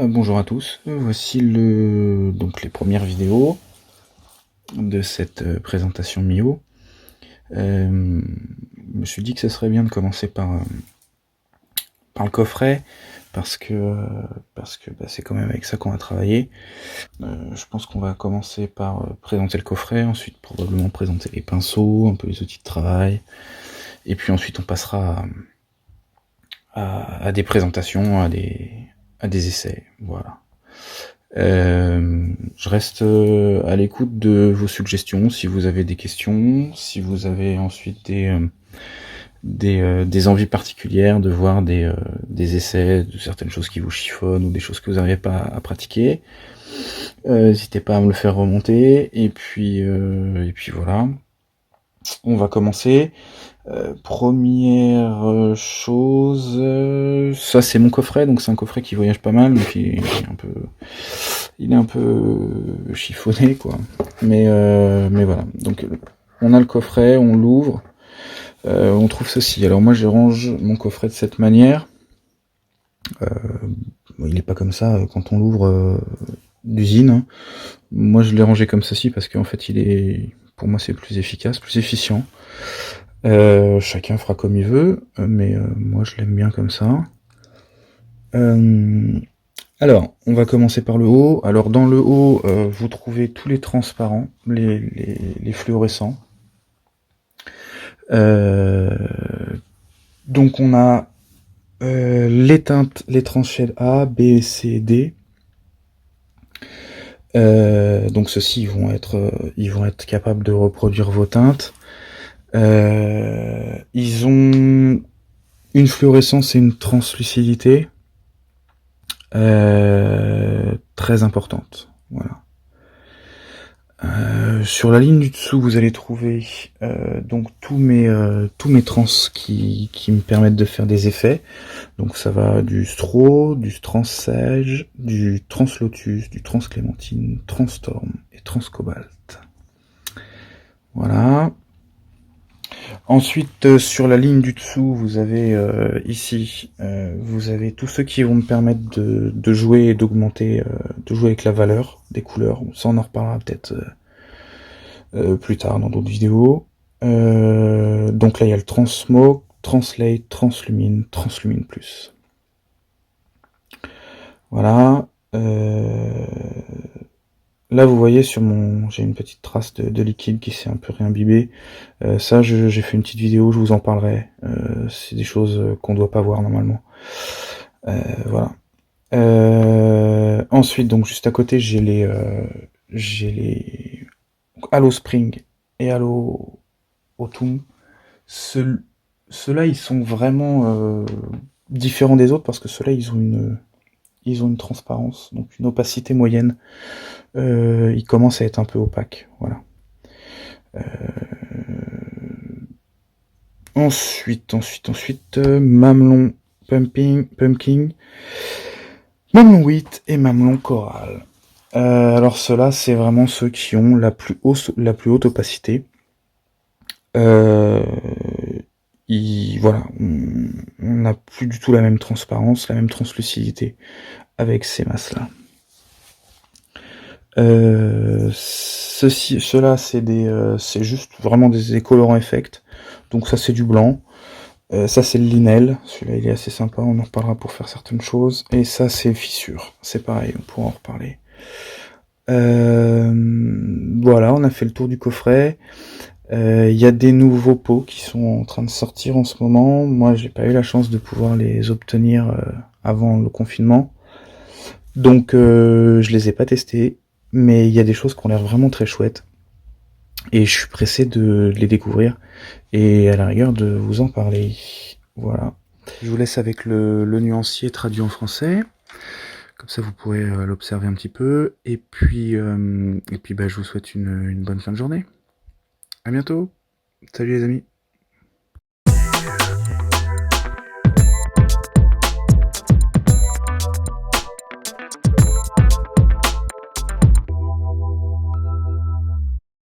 Bonjour à tous, voici donc les premières vidéos de cette présentation Mio. Je me suis dit que ce serait bien de commencer par le coffret, parce que c'est quand même avec ça qu'on va travailler. Je pense qu'on va commencer par présenter le coffret, ensuite probablement présenter les pinceaux, un peu les outils de travail, et puis ensuite on passera à des présentations, à des essais, voilà. Je reste à l'écoute de vos suggestions, si vous avez des questions, si vous avez ensuite des envies particulières de voir des essais, de certaines choses qui vous chiffonnent ou des choses que vous n'arrivez pas à pratiquer. N'hésitez pas à me le faire remonter, et puis voilà. On va commencer. Première chose, ça c'est mon coffret, donc c'est un coffret qui voyage pas mal, donc il est un peu chiffonné, quoi. Mais voilà. Donc on a le coffret, on l'ouvre, on trouve ceci. Alors moi je range mon coffret de cette manière. Il est pas comme ça quand on l'ouvre d'usine, hein. Moi je l'ai rangé comme ceci parce qu'en fait pour moi c'est plus efficace, plus efficient. Chacun fera comme il veut, mais moi je l'aime bien comme ça. Alors, on va commencer par le haut. Alors dans le haut, vous trouvez tous les transparents, les fluorescents. Donc on a les teintes, les tranches shade A, B, C, D. Donc ceux-ci ils vont être capables de reproduire vos teintes. Ils ont une fluorescence et une translucidité très importante. Voilà. Sur la ligne du dessous, vous allez trouver donc tous mes trans qui me permettent de faire des effets. Donc ça va du Stro, du Transsage, du Translotus, du Transclémentine, Transstorm et Transcobalt. Voilà. Ensuite, sur la ligne du dessous, vous avez ici, vous avez tous ceux qui vont me permettre de jouer et d'augmenter, de jouer avec la valeur des couleurs. Ça, on en reparlera peut-être plus tard dans d'autres vidéos. Donc là, il y a le Transmoke, Translate, Translumine, Translumine Plus. Voilà. Là, vous voyez j'ai une petite trace de liquide qui s'est un peu réimbibé. Ça, j'ai fait une petite vidéo, je vous en parlerai. C'est des choses qu'on doit pas voir normalement. Voilà. Ensuite, donc juste à côté, j'ai les Halo Spring et Halo Autumn. Ceux-là, ils sont vraiment différents des autres parce que ceux-là, ils ont une transparence, donc une opacité moyenne. Ils commencent à être un peu opaques, voilà. Ensuite, Mamelon Pumpkin, Mamelon Wheat et Mamelon Coral. Alors ceux-là, c'est vraiment ceux qui ont la plus haute opacité. Voilà, on n'a plus du tout la même transparence, la même translucidité avec ces masses-là. Ceux-là, c'est juste vraiment des colorants effects. Donc ça, c'est du blanc. Ça, c'est le Linel. Celui-là, il est assez sympa. On en reparlera pour faire certaines choses. Et ça, c'est Fissure. C'est pareil, on pourra en reparler. Voilà, on a fait le tour du coffret. Il y a des nouveaux pots qui sont en train de sortir en ce moment. Moi, j'ai pas eu la chance de pouvoir les obtenir avant le confinement. Donc, je les ai pas testés. Mais il y a des choses qui ont l'air vraiment très chouettes. Et je suis pressé de les découvrir. Et à la rigueur de vous en parler. Voilà. Je vous laisse avec le nuancier traduit en français. Comme ça, vous pourrez l'observer un petit peu. Et puis je vous souhaite une bonne fin de journée. À bientôt. Salut les amis.